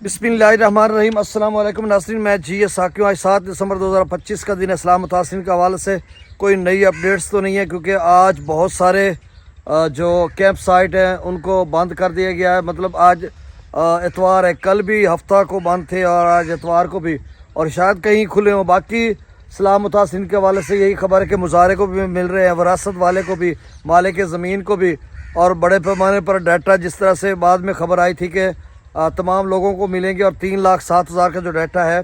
बिस्मिल्लाहिर्रहमानिर्रहीम। अस्सलाम वालेकुम नाज़रीन, मैं जी साकियों। आज 7 दिसंबर 2025 का दिन। इस्लाम मुतासिरीन के हवाले से कोई नई अपडेट्स तो नहीं है, क्योंकि आज बहुत सारे जो कैंप साइट हैं उनको बंद कर दिया गया है। मतलब आज इतवार है, कल भी हफ्ता को बंद थे और आज इतवार को भी, और शायद कहीं खुले हों। बाकी इस्लाम मुतासिरीन के हवाले से यही खबर है कि मुजारे को भी मिल रहे हैं, वरासत वाले को भी, मालिक ज़मीन को भी, और बड़े पैमाने पर डाटा जिस तरह से बाद में खबर आई थी कि तमाम लोगों को मिलेंगे, और 3,07,000 का जो डाटा है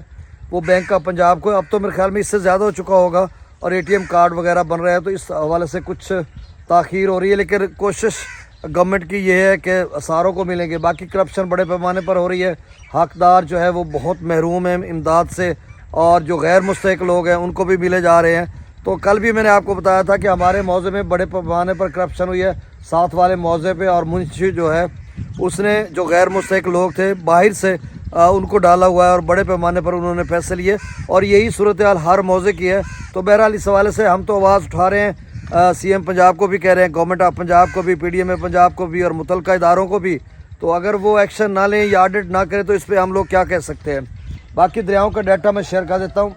वो बैंक का पंजाब को, अब तो मेरे ख्याल में इससे ज़्यादा हो चुका होगा, और एटीएम कार्ड वगैरह बन रहे हैं, तो इस हवाले से कुछ ताख़ीर हो रही है। लेकिन कोशिश गवर्नमेंट की ये है कि सारों को मिलेंगे। बाकी करप्शन बड़े पैमाने पर हो रही है, हकदार जो है वो बहुत महरूम है इमदाद से, और जो गैर मुस्तहिक लोग हैं उनको भी मिले जा रहे हैं। तो कल भी मैंने आपको बताया था कि हमारे मौज़े में बड़े पैमाने पर करप्शन हुई है, साथ वाले मौज़े पे, और मुंशी जो है उसने जो गैर मुस्तहिक लोग थे बाहर से उनको डाला हुआ है, और बड़े पैमाने पर उन्होंने पैसे लिए, और यही सूरत हाल हर मौज़े की है। तो बहरहाल इस हवाले से हम तो आवाज़ उठा रहे हैं, सीएम पंजाब को भी कह रहे हैं, गवर्नमेंट ऑफ पंजाब को भी, पीडीएम पंजाब को भी, और मुतलका इदारों को भी। तो अगर वो एक्शन ना लें या ऑडिट ना करें तो इस पर हम लोग क्या कह सकते हैं। बाकी दरियाओं का डाटा मैं शेयर कर देता हूँ।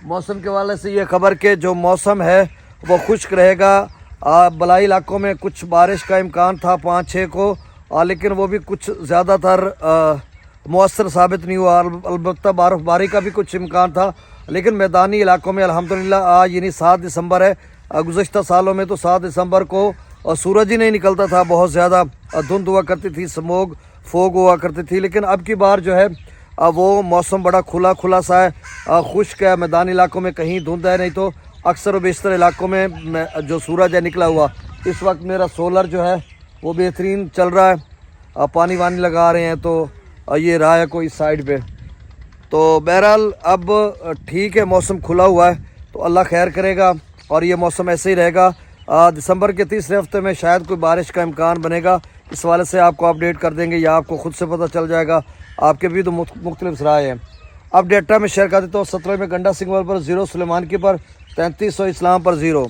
मौसम के हवाले से ये खबर कि जो मौसम है वो खुश्क रहेगा। बलाई इलाकों में कुछ बारिश का इम्कान था 5-6 को, लेकिन वो भी कुछ ज़्यादातर मौसर साबित नहीं हुआ। अलबत्ता बर्फ़बारी का भी कुछ इम्कान था, लेकिन मैदानी इलाकों में अल्हम्दुलिल्लाह आज यानी 7 दिसंबर है। गुज़श्ता सालों में तो 7 दिसंबर को सूरज ही नहीं निकलता था, बहुत ज़्यादा धुंध हुआ करती थी, स्मोग फोग हुआ करती थी। लेकिन अब की बार जो है वो मौसम बड़ा खुला खुला सा है, खुश्क है। मैदानी इलाकों में कहीं धुंध है, नहीं तो अक्सर व बेशतर इलाकों में जो सूरज है निकला हुआ। इस वक्त मेरा सोलर जो है वो बेहतरीन चल रहा है, पानी वानी लगा रहे हैं, तो ये रहा है कोई साइड पे। तो बहरहाल अब ठीक है, मौसम खुला हुआ है, तो अल्लाह खैर करेगा, और ये मौसम ऐसे ही रहेगा। दिसंबर के तीसरे हफ्ते में शायद कोई बारिश का इम्कान बनेगा। इस वाले से आपको अपडेट कर देंगे, या आपको ख़ुद से पता चल जाएगा। आपके भी तो मुख्तलिफ राय हैं। अब डेटा में शेयर कर देता हूँ। 17 में गंडा सिंगल पर 0, सुलेमान की पर 3300, इस्लाम पर 0,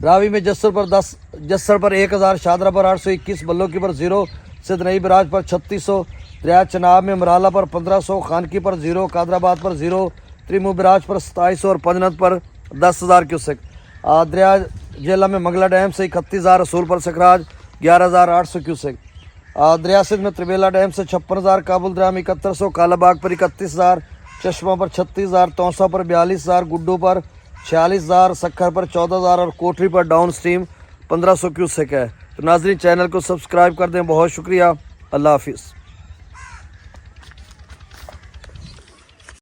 रावी में जस्सर पर 10, जस्सर पर 1000, शादरा पर 821, बल्लो की पर 0, सिद्ध बराज पर 3600, दरिया चनाब में मराला पर 1500, खानकी पर 0, कादराबाद पर 0, त्रिमू बराज पर 2700, और पंजनत पर 10,000 क्यूसेक। दरिया जेला में मंगला डैम से 31,000, रसूल पर सकराज 11,800 क्यूसेक। दरिया सिंध में त्रिबेला डैम से 56,000, काबुल दरिया में 7100, कालाबाग पर 31,000, चश्मा पर 36,000, तौसा पर 42,000, गुड्डू पर 46,000, सक्खर पर 14,000, और कोठरी पर डाउन स्ट्रीम 1500 क्यूसेक है। तो नाज़रीन, चैनल को सब्सक्राइब कर दें। बहुत शुक्रिया। अल्लाह हाफिज़।